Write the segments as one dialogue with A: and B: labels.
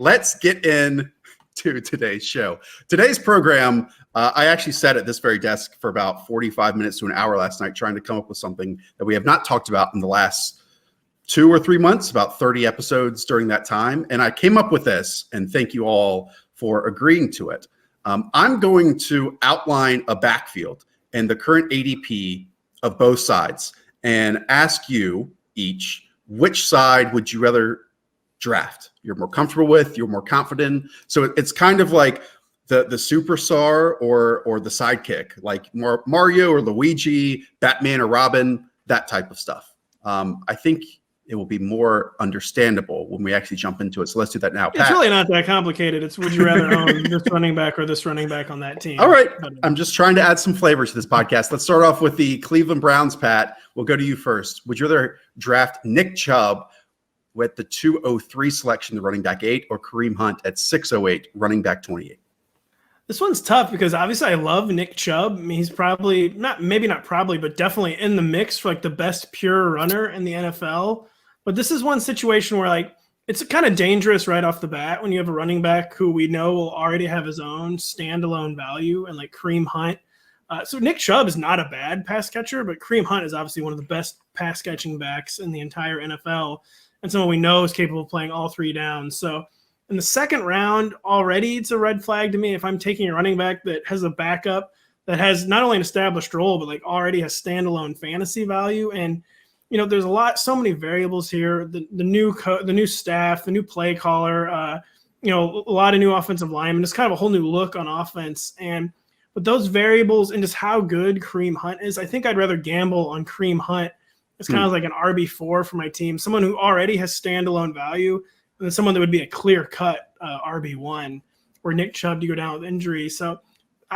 A: let's get in to today's show. Today's program, I actually sat at this very desk for about 45 minutes to an hour last night trying to come up with something that we have not talked about in the last 2 or 3 months, about 30 episodes during that time. And I came up with this, and thank you all for agreeing to it. I'm going to outline a backfield and the current ADP of both sides and ask you each, which side would you rather draft? You're more comfortable with, you're more confident. So it's kind of like the superstar or the sidekick, like Mario or Luigi, Batman or Robin, that type of stuff. I think it will be more understandable when we actually jump into it. So let's do that now.
B: Pat. It's really not that complicated. It's would you rather own this running back or this running back on that team?
A: All right. I'm just trying to add some flavor to this podcast. Let's start off with the Cleveland Browns, Pat. We'll go to you first. Would you rather draft Nick Chubb with the 203 selection, the running back 8, or Kareem Hunt at 608, running back 28?
B: This one's tough because obviously I love Nick Chubb. I mean, he's probably but definitely in the mix for like the best pure runner in the NFL. But this is one situation where like it's kind of dangerous right off the bat when you have a running back who we know will already have his own standalone value, and like Kareem Hunt. So Nick Chubb is not a bad pass catcher, but Kareem Hunt is obviously one of the best pass catching backs in the entire NFL, and someone we know is capable of playing all 3 downs. So in the second round already, it's a red flag to me if I'm taking a running back that has a backup that has not only an established role, but like already has standalone fantasy value. And you know, there's so many variables here. The new staff, the new play caller, a lot of new offensive linemen. It's kind of a whole new look on offense. And with those variables and just how good Kareem Hunt is, I think I'd rather gamble on Kareem Hunt. It's kind of like an RB4 for my team, someone who already has standalone value, and then someone that would be a clear-cut RB1, where Nick Chubb to go down with injury. So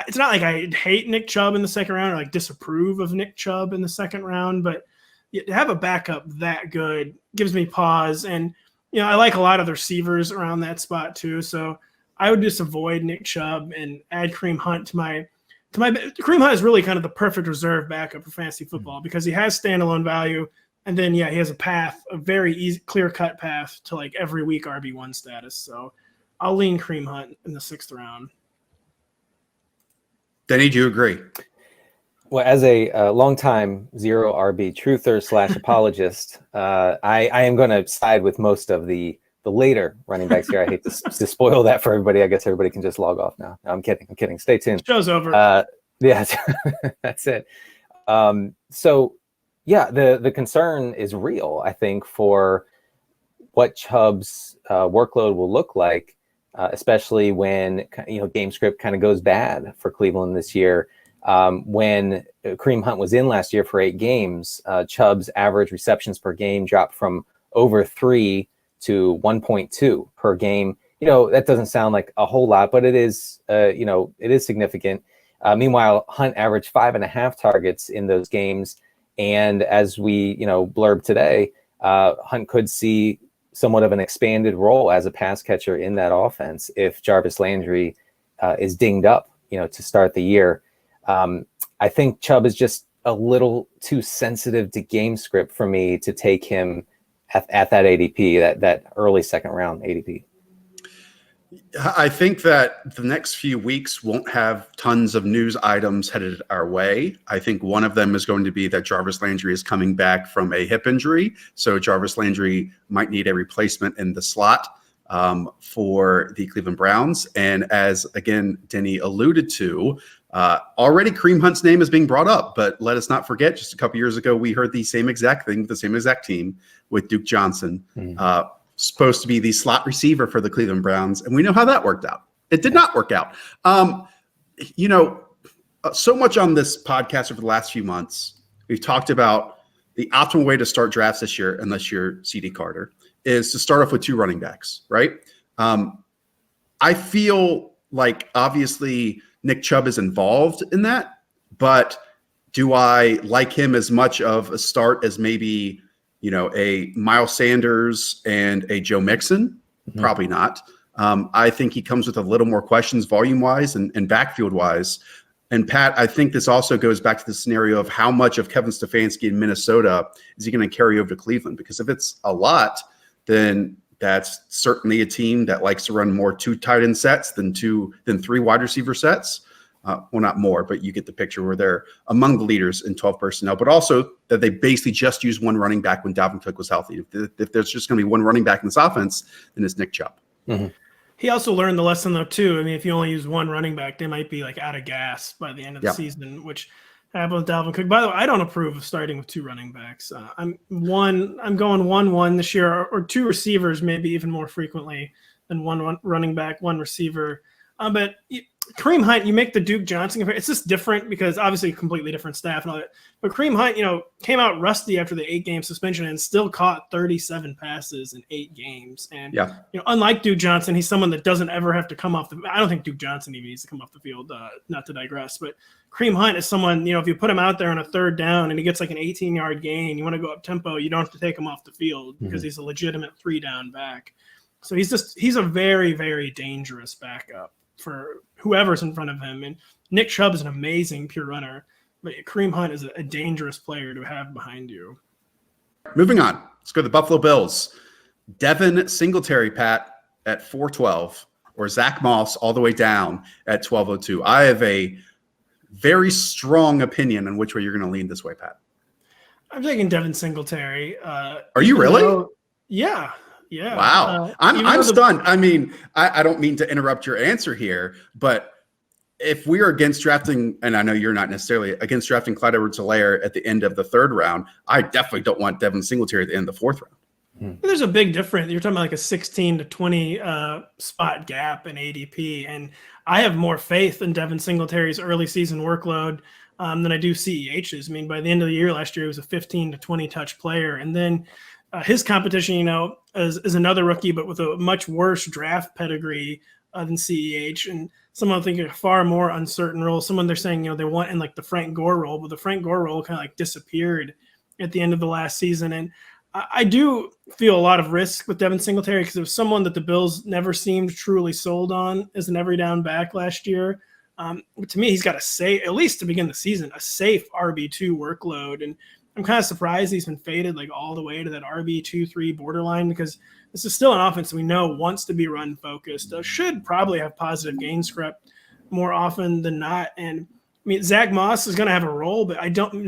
B: it's not like I hate Nick Chubb in the second round or like disapprove of Nick Chubb in the second round, but to have a backup that good gives me pause. And, you know, I like a lot of the receivers around that spot too. So I would just avoid Nick Chubb and add Kareem Hunt to my Kareem Hunt is really kind of the perfect reserve backup for fantasy football because he has standalone value. And then, he has a very easy, clear-cut path to like every week RB1 status. So I'll lean Kareem Hunt in the 6th round.
A: Denny, do you agree?
C: Well, as a longtime zero RB truther / apologist, I am going to side with most of the later running backs here. I hate to spoil that for everybody. I guess everybody can just log off now. No, I'm kidding. Stay tuned.
B: Show's over.
C: Yeah, that's it. So, yeah, the concern is real, I think, for what Chubb's workload will look like, especially when game script kind of goes bad for Cleveland this year. When Kareem Hunt was in last year for 8 games, Chubb's average receptions per game dropped from over 3 to 1.2 per game. That doesn't sound like a whole lot, but it is, it is significant. Meanwhile, Hunt averaged 5.5 targets in those games. And as we, blurb today, Hunt could see somewhat of an expanded role as a pass catcher in that offense if Jarvis Landry is dinged up, to start the year. I think Chubb is just a little too sensitive to game script for me to take him at that ADP, that early second round ADP.
A: I think that the next few weeks won't have tons of news items headed our way. I think one of them is going to be that Jarvis Landry is coming back from a hip injury. So Jarvis Landry might need a replacement in the slot for the Cleveland Browns. And as, again, Denny alluded to, already Kareem Hunt's name is being brought up. But let us not forget, just a couple years ago, we heard the same exact thing, the same exact team with Duke Johnson. Supposed to be the slot receiver for the Cleveland Browns, and we know how that worked out. It did not work out. So much on this podcast over the last few months, we've talked about the optimal way to start drafts this year, unless you're CD Carter, is to start off with 2 running backs, right? I feel like obviously Nick Chubb is involved in that, but do I like him as much of a start as maybe a Miles Sanders and a Joe Mixon? Mm-hmm. Probably not. I think he comes with a little more questions volume-wise and backfield-wise. And, Pat, I think this also goes back to the scenario of how much of Kevin Stefanski in Minnesota is he going to carry over to Cleveland? Because if it's a lot, then That's certainly a team that likes to run more 2 tight end sets than 3 wide receiver sets. Well, not more, but you get the picture where they're among the leaders in 12 personnel, but also that they basically just use one running back when Dalvin Cook was healthy. If there's just going to be one running back in this offense, then it's Nick Chubb.
C: Mm-hmm.
B: He also learned the lesson, though, too. I mean, if you only use one running back, they might be like out of gas by the end of the season, which happened with Dalvin Cook. By the way, I don't approve of starting with 2 running backs. I'm going 1-1 this year, or 2 receivers, maybe even more frequently than one running back, 1 receiver. But Kareem Hunt, you make the Duke Johnson compare. It's just different because obviously completely different staff and all that. But Kareem Hunt, came out rusty after the 8-game suspension and still caught 37 passes in 8 games. And unlike Duke Johnson, he's someone that doesn't ever have to come off the. I don't think Duke Johnson even needs to come off the field. Not to digress, but Kareem Hunt is someone, if you put him out there on a 3rd down and he gets like an 18-yard gain, you want to go up tempo, you don't have to take him off the field because he's a legitimate 3-down back. So he's a very, very dangerous backup for whoever's in front of him. And Nick Chubb is an amazing pure runner, but Kareem Hunt is a dangerous player to have behind you.
A: Moving on, let's go to the Buffalo Bills. Devin Singletary, Pat, at 412, or Zach Moss all the way down at 1202. I have a very strong opinion on which way you're going to lean this way, Pat.
B: I'm taking Devin Singletary.
A: Are you really?
B: Yeah. Yeah.
A: Wow. I'm stunned. I mean, I don't mean to interrupt your answer here, but if we are against drafting, and I know you're not necessarily against drafting Clyde Edwards-Helaire at the end of the 3rd round, I definitely don't want Devin Singletary at the end of the 4th round.
B: There's a big difference. You're talking about like a 16 to 20 spot gap in ADP. And I have more faith in Devin Singletary's early season workload than I do CEH's. I mean, by the end of the year last year, he was a 15 to 20 touch player. And then his competition, is another rookie, but with a much worse draft pedigree than CEH, and someone thinking a far more uncertain role. Someone they're saying, they want in like the Frank Gore role, but the Frank Gore role kind of like disappeared at the end of the last season. And I do feel a lot of risk with Devin Singletary because it was someone that the Bills never seemed truly sold on as an every down back last year. But to me, he's got at least to begin the season, a safe RB2 workload. And I'm kind of surprised he's been faded like all the way to that RB2-3 borderline because this is still an offense we know wants to be run focused. Should probably have positive game script more often than not. And I mean, Zach Moss is going to have a role, but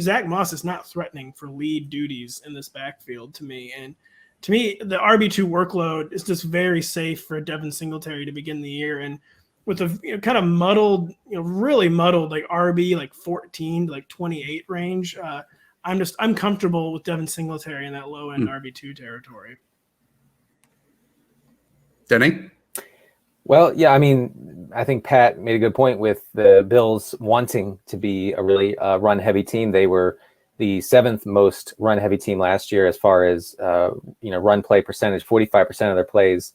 B: Zach Moss is not threatening for lead duties in this backfield to me. And to me, the RB2 workload is just very safe for Devin Singletary to begin the year. And with a kind of muddled, really muddled like RB like 14 to like 28 range, I'm comfortable with Devin Singletary in that low end RB2 territory.
A: Denny?
C: Well, yeah, I mean, I think Pat made a good point with the Bills wanting to be a really run-heavy team. They were the 7th most run-heavy team last year as far as run play percentage. 45% of their plays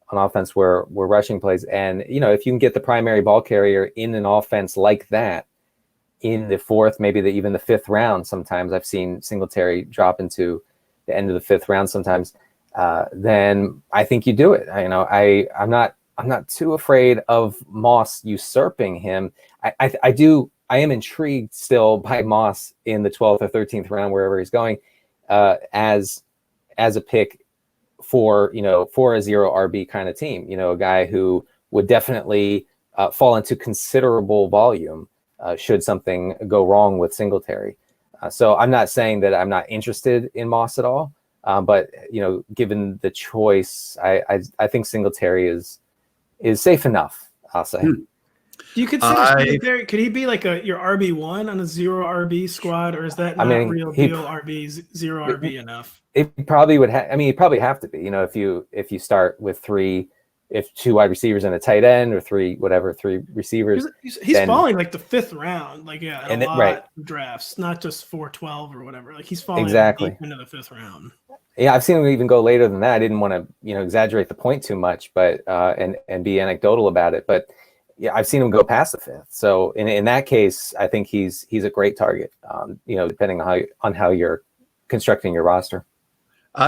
C: on offense were rushing plays. And if you can get the primary ball carrier in an offense like that in the 4th, maybe even the 5th round, sometimes I've seen Singletary drop into the end of the 5th round sometimes. Then I think you do it. I'm not too afraid of Moss usurping him. I am intrigued still by Moss in the 12th or 13th round, wherever he's going, as a pick for a 0 RB kind of team. A guy who would definitely fall into considerable volume should something go wrong with Singletary. So I'm not saying that I'm not interested in Moss at all, but given the choice, I think Singletary is safe enough, I'll say.
B: Do you consider Singletary, could he be like your RB1 on a 0 RB squad, or is that not real deal RB, 0 RB enough?
C: It probably would he'd probably have to be, if you start with 2 wide receivers and a tight end, or 3 receivers.
B: He's falling like the 5th round, a lot of drafts, not just 412 or whatever. Like he's falling deep into the 5th round.
C: Yeah, I've seen him even go later than that. I didn't want to, exaggerate the point too much, but and be anecdotal about it. But yeah, I've seen him go past the 5th. So in that case, I think he's a great target. Depending on how you're constructing your roster.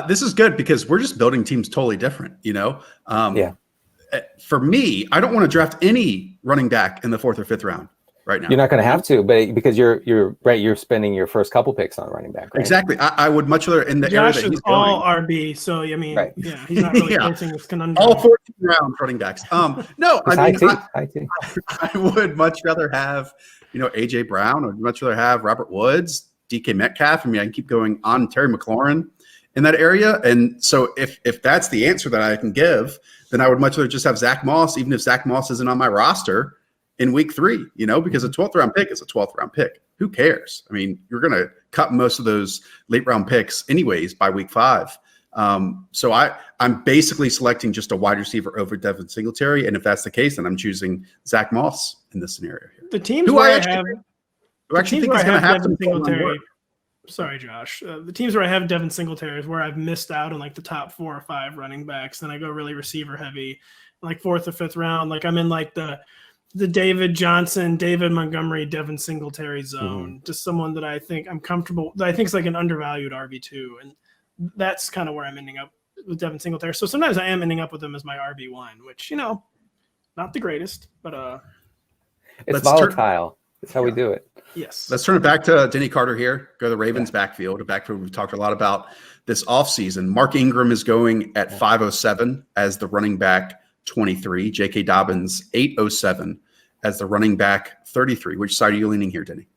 A: This is good because we're just building teams totally different.
C: Yeah.
A: For me, I don't want to draft any running back in the 4th or 5th round. right now.
C: You're not going to have to, but because you're right, you're spending your first couple picks on running back, right?
A: Exactly. I would much rather in the
B: Josh
A: area that
B: is
A: he's
B: all
A: going.
B: RB, so I mean,
C: Right.
B: yeah, he's not really
A: Yeah.
B: facing this conundrum.
A: All 14 round running backs. No,
C: It's
A: I mean,
C: high T.
A: I would much rather have, AJ Brown. I'd much rather have Robert Woods, DK Metcalf. I mean, I can keep going on, Terry McLaurin in that area. And so if that's the answer that I can give, then I would much rather just have Zach Moss, even if Zach Moss isn't on my roster in week 3, because a 12th round pick is a 12th round pick. Who cares? I mean, you're going to cut most of those late round picks anyways by week 5. So I'm basically selecting just a wide receiver over Devin Singletary. And if that's the case, then I'm choosing Zach Moss in this scenario here.
B: The teams
A: Who
B: where
A: I
B: I
A: actually,
B: have,
A: who I actually think is going to have
B: Devin
A: some fun
B: Singletary.
A: work.
B: Sorry, Josh. The teams where I have Devin Singletary is where I've missed out on like the top 4 or 5 running backs. Then I go really receiver heavy, like 4th or 5th round. Like I'm in like the David Johnson, David Montgomery, Devin Singletary zone. Just someone that I think I'm comfortable. That I think is like an undervalued RB2, and that's kind of where I'm ending up with Devin Singletary. So sometimes I am ending up with him as my RB1, which not the greatest, but
C: it's volatile. That's how we do it.
B: Yes.
A: Let's turn it back to Denny Carter here. Go to the Ravens backfield, a backfield we've talked a lot about this offseason. Mark Ingram is going at 507 as the running back 23. J.K. Dobbins 807 as the running back 33. Which side are you leaning here, Denny?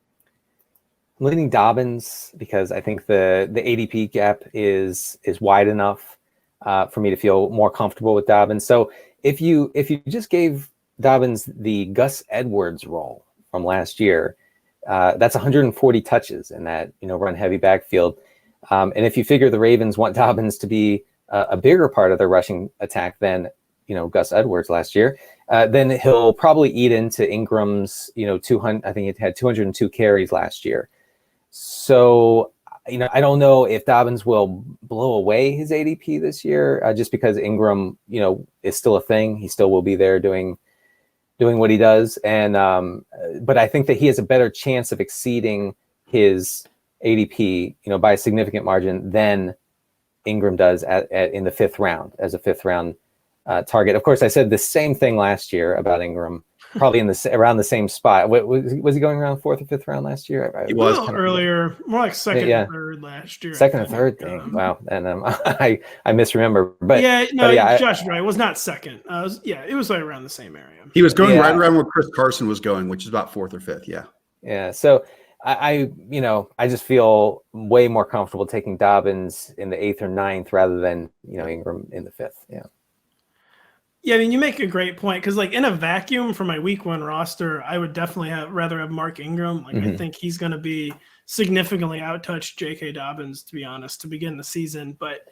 C: I'm leaning Dobbins because I think the ADP gap is wide enough for me to feel more comfortable with Dobbins. So if you just gave Dobbins the Gus Edwards role from last year, that's 140 touches in that run heavy backfield. And if you figure the Ravens want Dobbins to be a bigger part of their rushing attack than Gus Edwards last year, then he'll probably eat into Ingram's 200. I think it had 202 carries last year. So I don't know if Dobbins will blow away his ADP this year, just because Ingram is still a thing. He still will be there doing what he does, and but I think that he has a better chance of exceeding his ADP, by a significant margin than Ingram does in the 5th round as a 5th round target. Of course, I said the same thing last year about Ingram, probably around the same spot. Was he going around 4th or 5th round last year?
B: He was earlier, more like 2nd or 3rd last year.
C: 2nd or 3rd thing. Wow, and I misremember. But
B: Josh, right? It was not 2nd. It was like around the same area.
A: He was going right around where Chris Carson was going, which is about 4th or 5th. Yeah.
C: Yeah. So I just feel way more comfortable taking Dobbins in the 8th or 9th rather than Ingram in the 5th. Yeah.
B: Yeah, I mean, you make a great point because, like, in a vacuum for my week 1 roster, I would definitely rather have Mark Ingram. Like, I think he's going to be significantly outtouched J.K. Dobbins, to be honest, to begin the season. But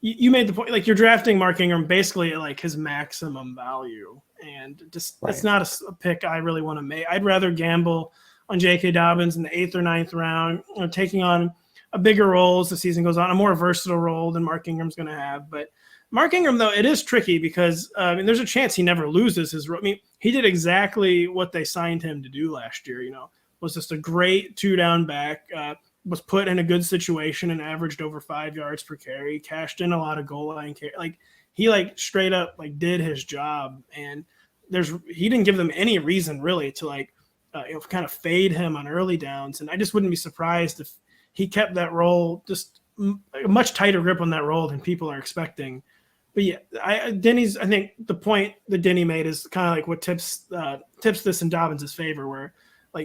B: you made the point, like, you're drafting Mark Ingram basically at, like, his maximum value. And just it's not a pick I really want to make. I'd rather gamble on J.K. Dobbins in the 8th or 9th round, taking on a bigger role as the season goes on, a more versatile role than Mark Ingram's going to have. But Mark Ingram, though, it is tricky because there's a chance he never loses his role. I mean, he did exactly what they signed him to do last year. Was just a great 2-down back, was put in a good situation and averaged over 5 yards per carry, cashed in a lot of goal line carry. Like he straight up did his job, and he didn't give them any reason really to kind of fade him on early downs. And I just wouldn't be surprised if he kept that role, just a much tighter grip on that role than people are expecting. But yeah, I think the point that Denny made is kind of like what tips this in Dobbins' favor, where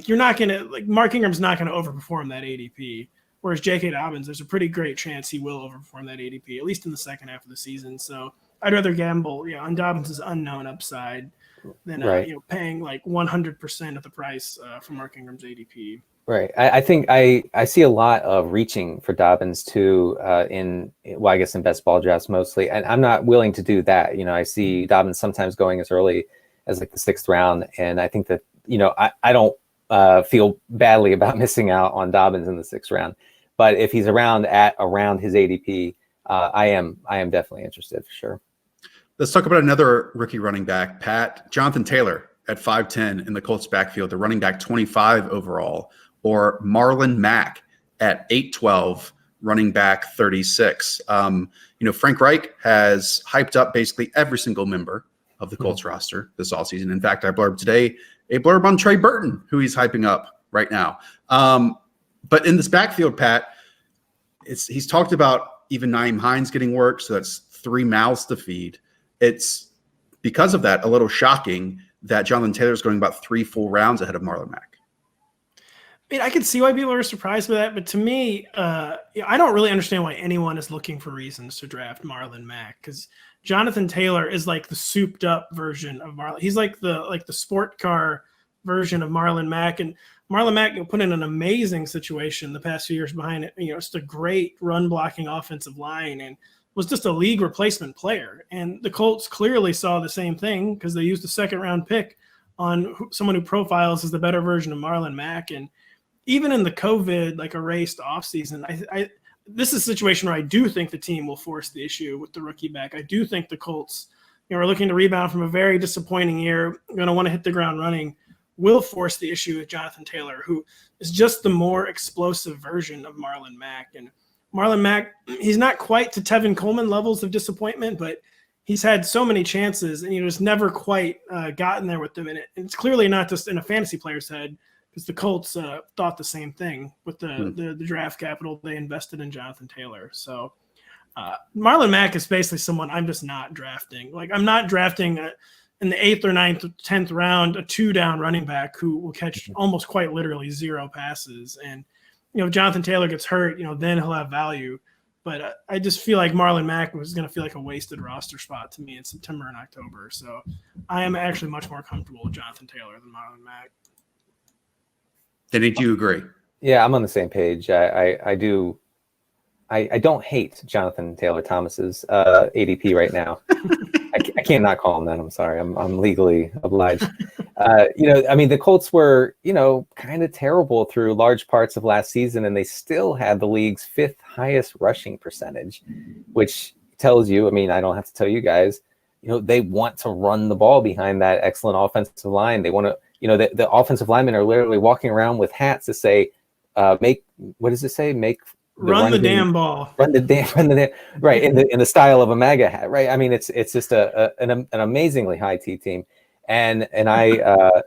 B: you're not gonna Mark Ingram's not gonna overperform that ADP, whereas J.K. Dobbins, there's a pretty great chance he will overperform that ADP at least in the second half of the season. So I'd rather gamble on Dobbins' unknown upside than paying 100% of the price for Mark Ingram's ADP.
C: Right. I think I see a lot of reaching for Dobbins too in best ball drafts mostly. And I'm not willing to do that. I see Dobbins sometimes going as early as the 6th round. And I think that, I don't feel badly about missing out on Dobbins in the 6th round. But if he's around his ADP, I am definitely interested for sure.
A: Let's talk about another rookie running back, Jonathan Taylor at 5'10" in the Colts backfield, the running back 25 overall. Or Marlon Mack at 8'12", running back 36. Frank Reich has hyped up basically every single member of the Colts roster this offseason. In fact, I blurbed today a blurb on Trey Burton, who he's hyping up right now. But in this backfield, Pat, he's talked about even Nyheim Hines getting work, so that's 3 mouths to feed. It's because of that a little shocking that Jonathan Taylor is going about 3 full rounds ahead of Marlon Mack.
B: I mean, I can see why people are surprised by that, but to me, I don't really understand why anyone is looking for reasons to draft Marlon Mack, because Jonathan Taylor is like the souped up version of Marlon. He's like the sport car version of Marlon Mack, and Marlon Mack put in an amazing situation the past few years behind it. It's a great run blocking offensive line and was just a league replacement player. And the Colts clearly saw the same thing because they used a 2nd round pick on someone who profiles as the better version of Marlon Mack. And even in the COVID erased offseason, this is a situation where I do think the team will force the issue with the rookie back. I do think the Colts, are looking to rebound from a very disappointing year, going to want to hit the ground running, will force the issue with Jonathan Taylor, who is just the more explosive version of Marlon Mack. And Marlon Mack, he's not quite to Tevin Coleman levels of disappointment, but he's had so many chances and just never quite gotten there with them. And it's clearly not just in a fantasy player's head, because the Colts thought the same thing with the draft capital they invested in Jonathan Taylor. So Marlon Mack is basically someone I'm just not drafting. I'm not drafting in the 8th or 9th or 10th round a 2-down running back who will catch almost quite literally 0 passes. And if Jonathan Taylor gets hurt, then he'll have value. But I just feel like Marlon Mack was going to feel like a wasted roster spot to me in September and October. So I am actually much more comfortable with Jonathan Taylor than Marlon Mack.
A: Denny, do you agree?
C: Yeah, I'm on the same page. I do. I don't hate Jonathan Taylor Thomas's ADP right now. I can't not call him that. I'm sorry. I'm legally obliged. The Colts were, kind of terrible through large parts of last season, and they still had the league's 5th highest rushing percentage, which tells you, I don't have to tell you guys, they want to run the ball behind that excellent offensive line. They want to, the offensive linemen are literally walking around with hats to say, what does it say?
B: Run the damn ball.
C: Run the damn right in the style of a MAGA hat, right? It's just an amazingly high T team, and I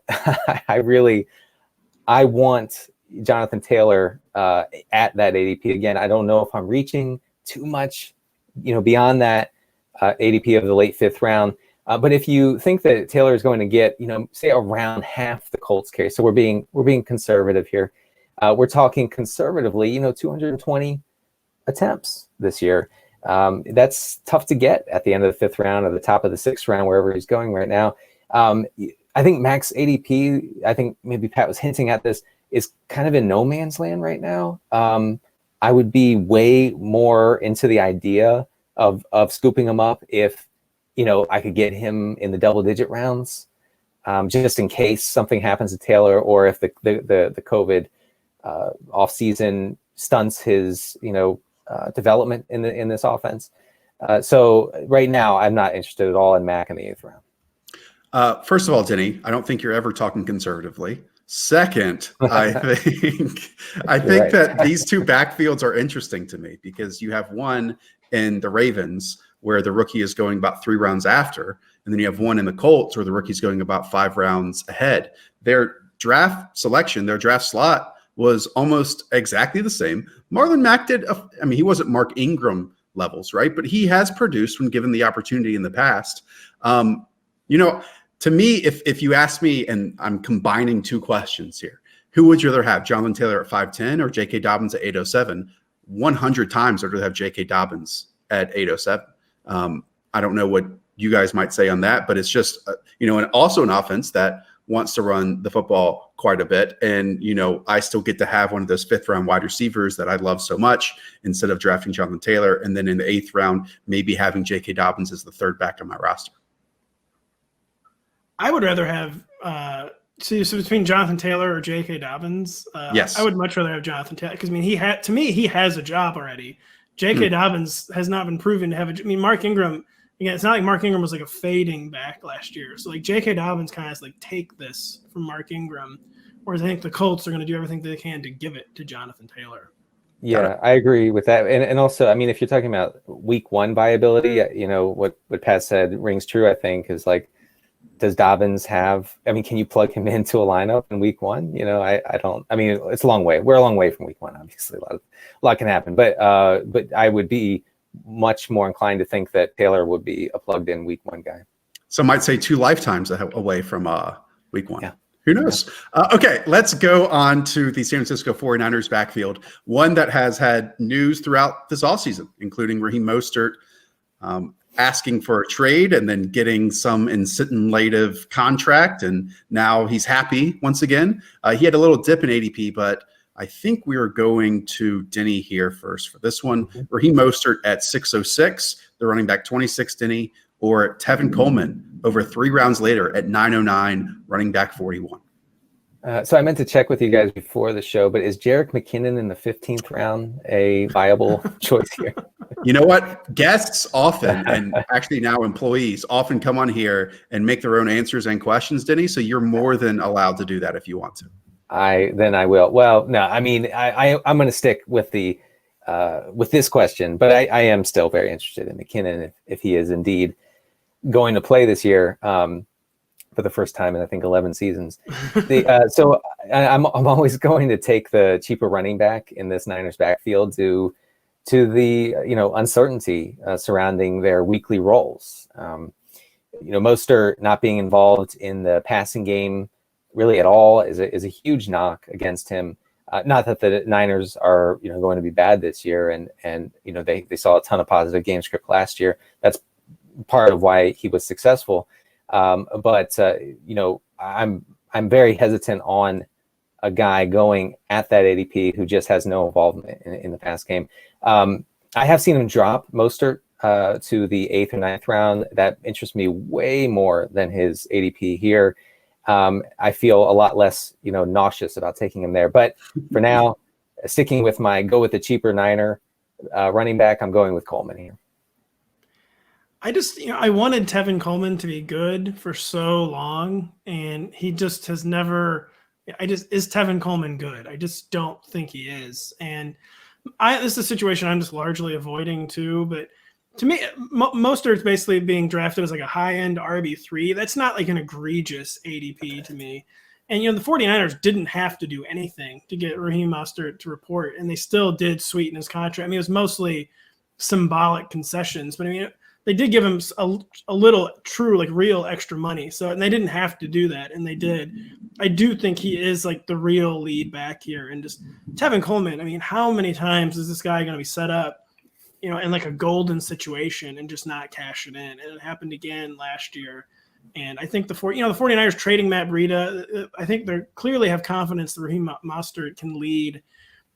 C: I want Jonathan Taylor at that ADP again. I don't know if I'm reaching too much, beyond that ADP of the late 5th round. But if you think that Taylor is going to get, say around half the Colts carry, so we're being conservative here. We're talking conservatively, 220 attempts this year. That's tough to get at the end of the 5th round or the top of the 6th round, wherever he's going right now. I think Max ADP, I think maybe Pat was hinting at this, is kind of in no man's land right now. I would be way more into the idea of scooping him up if, I could get him in the double-digit rounds, just in case something happens to Taylor, or if the COVID off-season stunts his, development in this offense. So right now, I'm not interested at all in Mack in the 8th round.
A: First of all, Denny, I don't think you're ever talking conservatively. Second, I think right. that these 2 backfields are interesting to me because you have one in the Ravens where the rookie is going about 3 rounds after, and then you have one in the Colts where the rookie's going about 5 rounds ahead. Their draft selection, their draft slot was almost exactly the same. Marlon Mack did, he wasn't Mark Ingram levels, right? But he has produced when given the opportunity in the past. To me, if you ask me, and I'm combining 2 questions here, who would you rather have, Jonathan Taylor at 5'10" or J.K. Dobbins at 8'07"? 100 times I'd rather have J.K. Dobbins at 8'07". I don't know what you guys might say on that, but it's just, and also an offense that wants to run the football quite a bit. And, I still get to have one of those 5th round wide receivers that I love so much instead of drafting Jonathan Taylor. And then in the 8th round, maybe having J.K. Dobbins as the 3rd back on my roster.
B: I would rather have so between Jonathan Taylor or J.K. Dobbins.
A: Yes,
B: I would much rather have Jonathan Taylor because he has a job already. J.K. Dobbins has not been proven to have a. Mark Ingram again. It's not like Mark Ingram was like a fading back last year. So J.K. Dobbins kind of has take this from Mark Ingram, whereas I think the Colts are going to do everything they can to give it to Jonathan Taylor.
C: Yeah, I agree with that. And also, if you're talking about week 1 viability, what Pat said rings true, I think, is does Dobbins have? I mean, can you plug him into a lineup in week 1? You know, I don't. I mean, it's a long way. We're a long way from week 1. Obviously, a lot can happen. But I would be much more inclined to think that Taylor would be a plugged-in week 1 guy.
A: Some might say 2 lifetimes away from week 1.
C: Yeah.
A: Who knows? Okay, let's go on to the San Francisco 49ers backfield, one that has had news throughout this offseason, including Raheem Mostert asking for a trade and then getting some insinuative contract, and now he's happy once again. He had a little dip in ADP, but I think we are going to Denny here first for this one. Raheem Mostert at 606, the running back 26 Denny, or Tevin Coleman over 3 rounds later at 909, running back 41.
C: So I meant to check with you guys before the show, but is Jerick McKinnon in the 15th round a viable choice here?
A: You know what? Guests often, and actually now employees, often come on here and make their own answers and questions, Denny. So you're more than allowed to do that if you want to.
C: Then I will. Well, no, I mean, I'm going to stick with the with this question, but I am still very interested in McKinnon if he is indeed going to play this year for the first time in I think 11 seasons. So I'm always going to take the cheaper running back in this Niners backfield to the uncertainty surrounding their weekly roles. Mostert not being involved in the passing game really at all is a huge knock against him. Not that the Niners are going to be bad this year, and they saw a ton of positive game script last year. That's part of why he was successful. But I'm very hesitant on a guy going at that ADP who just has no involvement in the pass game. I have seen him drop Mostert to the 8th or 9th round. That interests me way more than his ADP here. I feel a lot less, nauseous about taking him there. But for now, sticking with go with the cheaper Niner running back, I'm going with Coleman here.
B: I wanted Tevin Coleman to be good for so long, and he just has never. Is Tevin Coleman good? I just don't think he is, and this is a situation I'm just largely avoiding too. But to me, Mostert's basically being drafted as like a high-end RB3. That's not like an egregious ADP to me. And the 49ers didn't have to do anything to get Raheem Mostert to report, and they still did sweeten his contract. I mean, it was mostly symbolic concessions, but I mean, they did give him a little true, like real extra money. So, and they didn't have to do that, and they did. I do think he is like the real lead back here. And just Tevin Coleman, I mean, how many times is this guy going to be set up, in like a golden situation and just not cash it in? And it happened again last year. And I think the 49ers trading Matt Breida, I think they clearly have confidence that Raheem Mostert can lead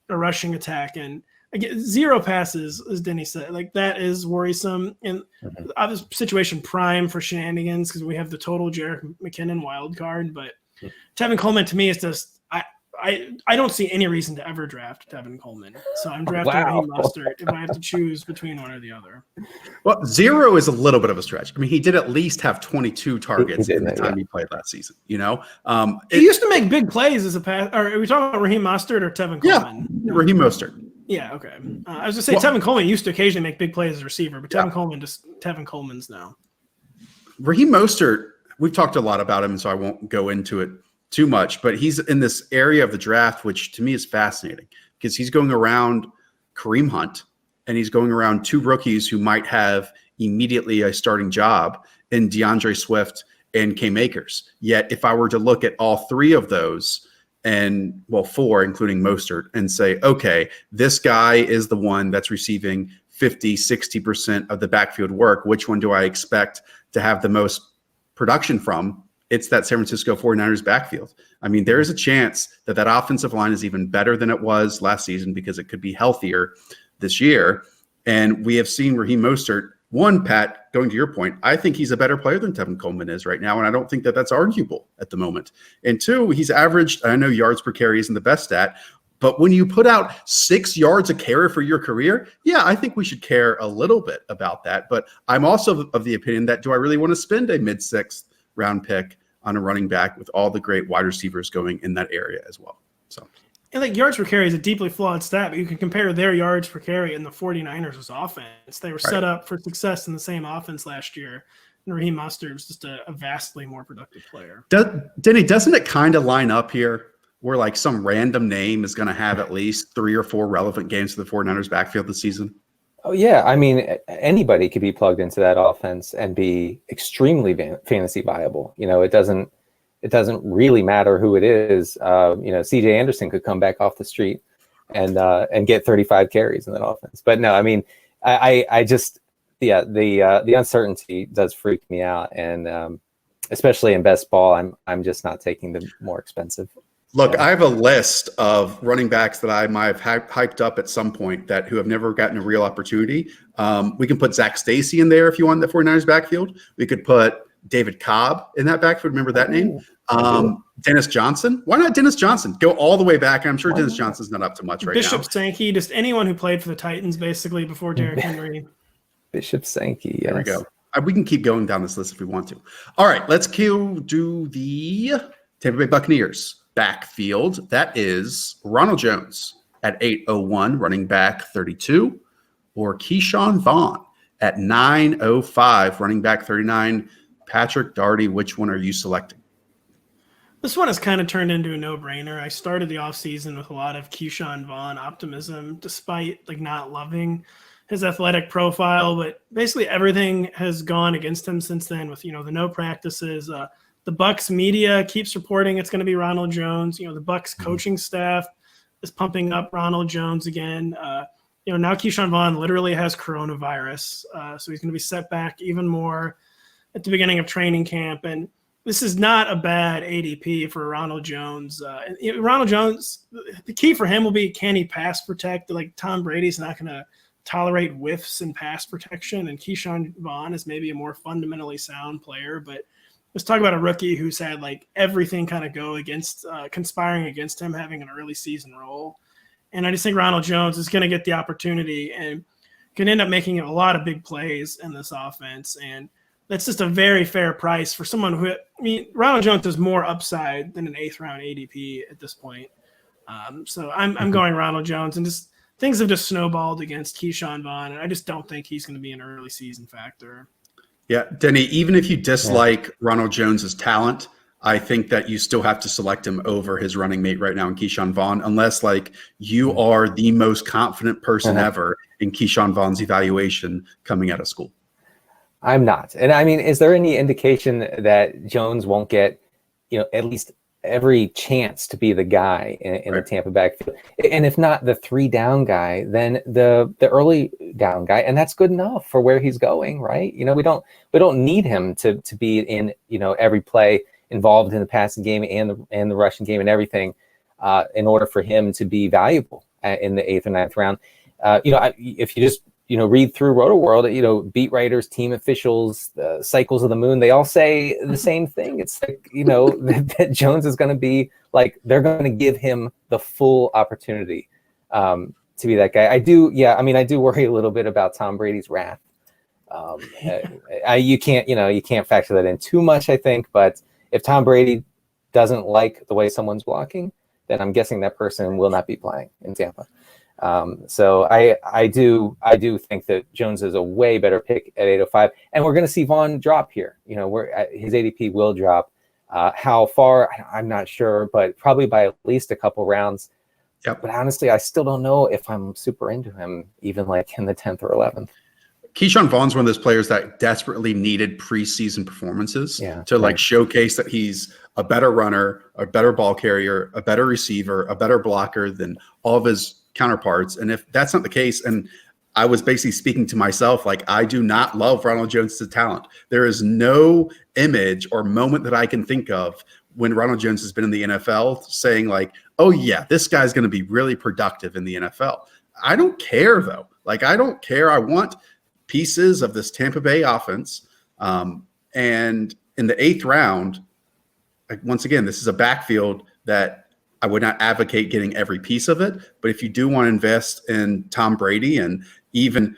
B: a rushing attack. And again, 0 passes, as Denny said, like that is worrisome. And this situation prime for shenanigans because we have the total Jerick McKinnon wild card. But Tevin Coleman to me is just I don't see any reason to ever draft Tevin Coleman. So I'm drafting Raheem Mostert if I have to choose between one or the other.
A: Well, 0 is a little bit of a stretch. I mean, he did at least have 22 targets in the time he played last season.
B: He used to make big plays as a pass. Or are we talking about Raheem Mostert or Tevin Coleman?
A: Yeah, Raheem Mostert.
B: Yeah, okay. I was going to say Tevin Coleman used to occasionally make big plays as a receiver, but Tevin Coleman's now. Raheem
A: Mostert, we've talked a lot about him, so I won't go into it too much, but he's in this area of the draft, which to me is fascinating because he's going around Kareem Hunt and he's going around 2 rookies who might have immediately a starting job in DeAndre Swift and Cam Akers. Yet if I were to look at all 3 of those, and 4, including Mostert, and say, okay, this guy is the one that's receiving 50, 60% of the backfield work. Which one do I expect to have the most production from? It's that San Francisco 49ers backfield. I mean, there is a chance that offensive line is even better than it was last season because it could be healthier this year. And we have seen Raheem Mostert. 1, Pat, going to your point, I think he's a better player than Tevin Coleman is right now, and I don't think that that's arguable at the moment. And 2, he's averaged, I know yards per carry isn't the best stat, but when you put out 6 yards a carry for your career, yeah, I think we should care a little bit about that. But I'm also of the opinion that do I really want to spend a mid-6th round pick on a running back with all the great wide receivers going in that area as well? So.
B: And like yards per carry is a deeply flawed stat, but you can compare their yards per carry and the 49ers' offense. They were set up for success in the same offense last year. And Raheem Mostert was just a vastly more productive player.
A: Denny, doesn't it kind of line up here where like some random name is going to have at least 3 or 4 relevant games for the 49ers backfield this season?
C: Oh yeah, I mean anybody could be plugged into that offense and be extremely fantasy viable. It doesn't really matter who it is. CJ Anderson could come back off the street and get 35 carries in that offense. But no, I mean, I just the uncertainty does freak me out, and especially in best ball, I'm just not taking the more expensive.
A: Look, I have a list of running backs that I might have hyped up at some point who have never gotten a real opportunity. We can put Zack Stacy in there if you want the 49ers backfield. We could put David Cobb in that backfield. Remember that name? Dennis Johnson. Why not Dennis Johnson? Go all the way back. I'm sure Dennis Johnson's not up to much right
B: Bishop
A: now.
B: Sankey, just anyone who played for the Titans basically before Derrick Henry.
C: Bishop Sankey, yes.
A: There we go. We can keep going down this list if we want to. All right, let's do the Tampa Bay Buccaneers backfield. That is Ronald Jones at 801, running back 32, or Keyshawn Vaughn at 905, running back 39. Patrick Daugherty, which one are you selecting?
B: This one has kind of turned into a no-brainer. I started the offseason with a lot of Keyshawn Vaughn optimism, despite not loving his athletic profile, but basically everything has gone against him since then with, the no practices. The Bucs media keeps reporting it's going to be Ronald Jones. The Bucs coaching staff is pumping up Ronald Jones again. Now Keyshawn Vaughn literally has coronavirus, so he's going to be set back even more at the beginning of training camp. And this is not a bad ADP for Ronald Jones. Ronald Jones, the key for him will be, can he pass protect? Tom Brady's not going to tolerate whiffs in pass protection, and Keyshawn Vaughn is maybe a more fundamentally sound player. But let's talk about a rookie who's had everything kind of go against, conspiring against him having an early season role. And I just think Ronald Jones is going to get the opportunity and can end up making a lot of big plays in this offense. And that's just a very fair price for someone who, Ronald Jones has more upside than an 8th round ADP at this point. So I'm going Ronald Jones, and just things have just snowballed against Keyshawn Vaughn, and I just don't think he's going to be an early season factor.
A: Yeah, Denny, even if you dislike Ronald Jones's talent, I think that you still have to select him over his running mate right now in Keyshawn Vaughn, unless you are the most confident person ever in Keyshawn Vaughn's evaluation coming out of school.
C: I'm not. And I mean, is there any indication that Jones won't get, at least every chance to be the guy in the Tampa backfield? And if not the 3 down guy, then the early down guy, and that's good enough for where he's going, right? We don't need him to be in, every play involved in the passing game and the rushing game and everything in order for him to be valuable in the 8th or 9th round. If you just read through Rotoworld, beat writers, team officials, the cycles of the moon, they all say the same thing. It's that Jones is going to be they're going to give him the full opportunity to be that guy. I do worry a little bit about Tom Brady's wrath. You can't factor that in too much, I think. But if Tom Brady doesn't like the way someone's blocking, then I'm guessing that person will not be playing in Tampa. So I do think that Jones is a way better pick at 805, and we're going to see Vaughn drop here. His ADP will drop. How far, I'm not sure, but probably by at least a couple rounds.
A: Yep.
C: But honestly, I still don't know if I'm super into him, even in the 10th or 11th.
A: Keyshawn Vaughn's one of those players that desperately needed preseason performances to showcase that he's a better runner, a better ball carrier, a better receiver, a better blocker than all of his counterparts. And if that's not the case, and I was basically speaking to myself, I do not love Ronald Jones' talent. There is no image or moment that I can think of when Ronald Jones has been in the NFL saying oh yeah, this guy's going to be really productive in the NFL. I don't care though. I don't care. I want pieces of this Tampa Bay offense. And in the 8th round, once again, this is a backfield that I would not advocate getting every piece of it, but if you do want to invest in Tom Brady and even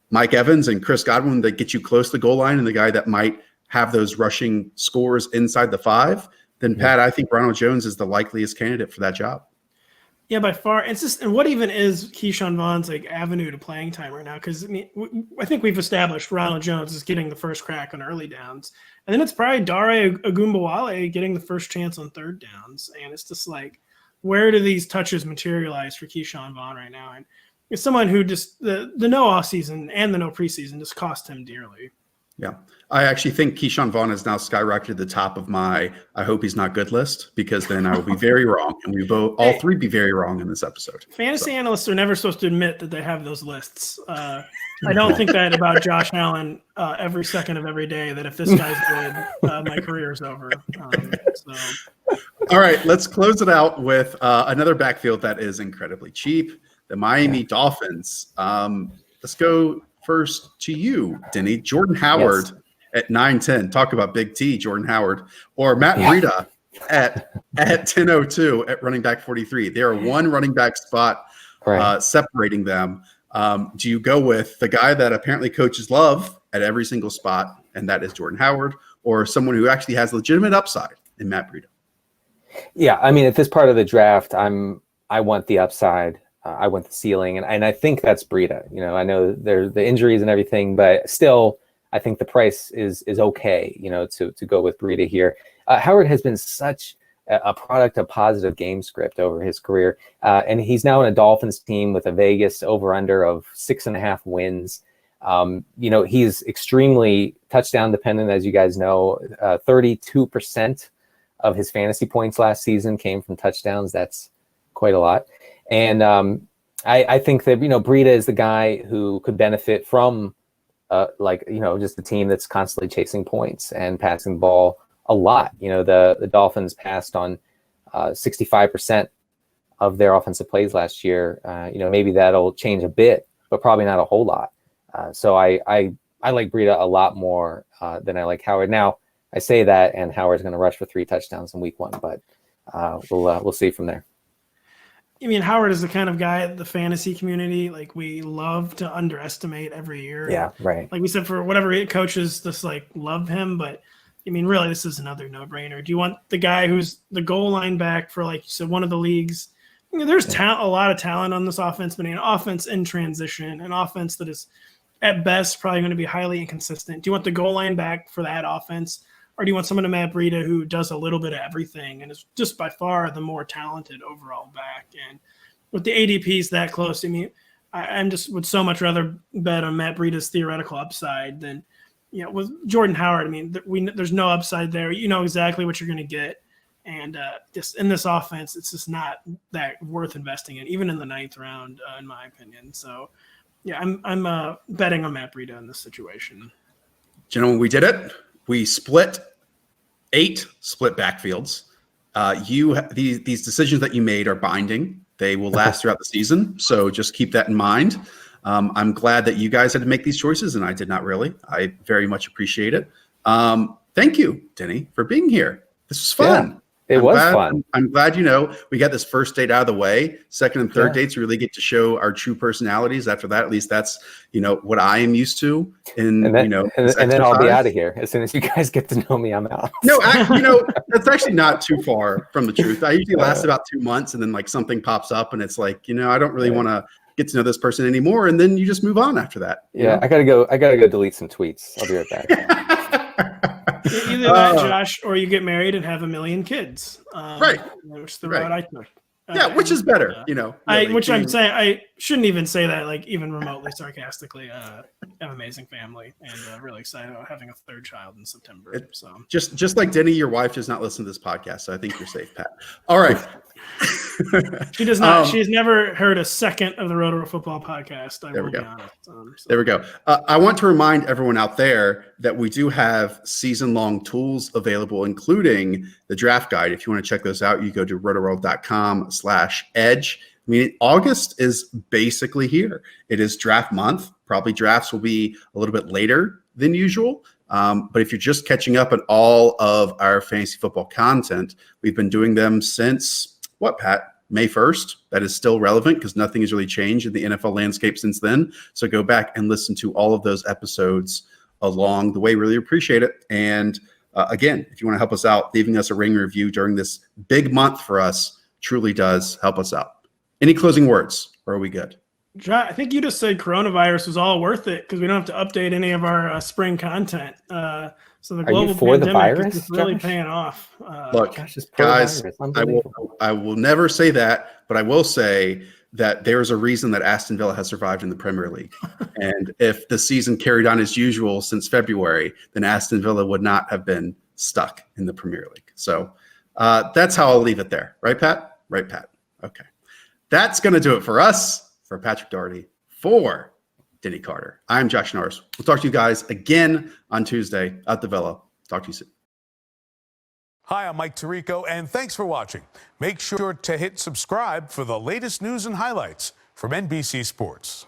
A: Mike Evans and Chris Godwin that get you close to the goal line and the guy that might have those rushing scores inside the 5, then Pat, I think Ronald Jones is the likeliest candidate for that job.
B: Yeah, by far. It's just, and what even is Keyshawn Vaughn's like avenue to playing time right now? Because I mean, I think we've established Ronald Jones is getting the first crack on early downs, and then it's probably Dare Ogunbowale getting the first chance on third downs. And it's just like, where do these touches materialize for Keyshawn Vaughn right now? And it's someone who just the no off season and the no preseason just cost him dearly.
A: Yeah. I actually think Keyshawn Vaughn has now skyrocketed to the top of my I hope he's not good list, because then I will be very wrong. And we both all three be very wrong in this episode.
B: Fantasy analysts are never supposed to admit that they have those lists. I don't think that about Josh Allen every second of every day, that if this guy's good, my career is over.
A: All right, let's close it out with another backfield that is incredibly cheap, the Miami Dolphins. Let's go first to you, Denny. Jordan Howard at 9-10. Talk about Big T, Jordan Howard. Or Matt Breida at 10-02 at running back 43. They are one running back spot separating them. Do you go with the guy that apparently coaches love at every single spot, and that is Jordan Howard, or someone who actually has legitimate upside in Matt Breida?
C: Yeah, I mean, at this part of the draft, I want the upside. I want the ceiling, and I think that's Breida. You know, I know there's the injuries and everything, but still, I think the price is okay. You know, to go with Breida here. Howard has been such a product of positive game script over his career, and he's now in a Dolphins team with a Vegas over/under of 6.5 wins. You know, he's extremely touchdown dependent, as you guys know. 32% of his fantasy points last season came from touchdowns. That's quite a lot. And I think that, you know, Breida is the guy who could benefit from, like, you know, just a team that's constantly chasing points and passing the ball a lot. You know, the Dolphins passed on 65% of their offensive plays last year. You know, maybe that'll change a bit, but probably not a whole lot. So I like Breida a lot more than I like Howard. Now, I say that, and Howard's going to rush for 3 touchdowns in week 1, but we'll see from there.
B: I mean, Howard is the kind of guy at the fantasy community, like, we love to underestimate every year.
C: Yeah, right.
B: Like we said, for whatever coaches just like love him, but I mean, really, this is another no-brainer. Do you want the guy who's the goal line back for, like you said, one of the leagues? You know, there's a lot of talent on this offense, but an offense in transition, an offense that is at best probably going to be highly inconsistent. Do you want the goal line back for that offense? Or do you want someone to Matt Breida who does a little bit of everything and is just by far the more talented overall back? And with the ADPs that close, I mean, I'm just would so much rather bet on Matt Breida's theoretical upside than, you know, with Jordan Howard. I mean, there's no upside there. You know exactly what you're going to get. And just in this offense, it's just not that worth investing in, even in the 9th round, in my opinion. So, yeah, I'm betting on Matt Breida in this situation.
A: Gentlemen, we did it. We split 8 split backfields. These decisions that you made are binding. They will last throughout the season, so just keep that in mind. I'm glad that you guys had to make these choices, and I did not really. I very much appreciate it. Thank you, Denny, for being here. This was fun.
C: Yeah. It was fun.
A: I'm glad, you know, we got this first date out of the way. Second and third dates really get to show our true personalities. After that, at least that's, you know, what I am used to. And then, you know,
C: and then I'll be out of here as soon as you guys get to know me. I'm out.
A: No, you know, that's actually not too far from the truth. I usually last about 2 months, and then like something pops up, and it's like, you know, I don't really want to get to know this person anymore, and then you just move on after that.
C: Yeah, I gotta go delete some tweets. I'll be right back.
B: Either that, Josh, or you get married and have a million kids.
A: Right.
B: Which the route I took.
A: Which is better, you know. Really,
B: which I'm saying, I shouldn't even say that, like, even remotely sarcastically. I have an amazing family, and really excited about having a 3rd child in September. So
A: just like Denny, your wife does not listen to this podcast, so I think you're safe, Pat. All right.
B: She does not. She's never heard a second of the Rotoworld Football podcast. I will be honest.
A: There we go. I want to remind everyone out there that we do have season-long tools available, including the draft guide. If you want to check those out, you go to rotoworld.com/edge. I mean, August is basically here. It is draft month. Probably drafts will be a little bit later than usual. But if you're just catching up on all of our fantasy football content, we've been doing them since what, Pat? May 1st. That is still relevant because nothing has really changed in the NFL landscape since then. So go back and listen to all of those episodes along the way. Really appreciate it. And again, if you want to help us out, leaving us a ring review during this big month for us truly does help us out. Any closing words, or are we good?
B: I think you just said coronavirus was all worth it because we don't have to update any of our spring content. So the global pandemic is really paying off.
A: Look, guys, I will never say that, but I will say that there's a reason that Aston Villa has survived in the Premier League. And if the season carried on as usual since February, then Aston Villa would not have been stuck in the Premier League. So that's how I'll leave it there. Right, Pat? Right, Pat. Okay. That's going to do it for us. For Patrick Doherty, for Denny Carter, I'm Josh Norris. We'll talk to you guys again on Tuesday at the Villa. Talk to you soon.
D: Hi, I'm Mike Tirico, and thanks for watching. Make sure to hit subscribe for the latest news and highlights from NBC Sports.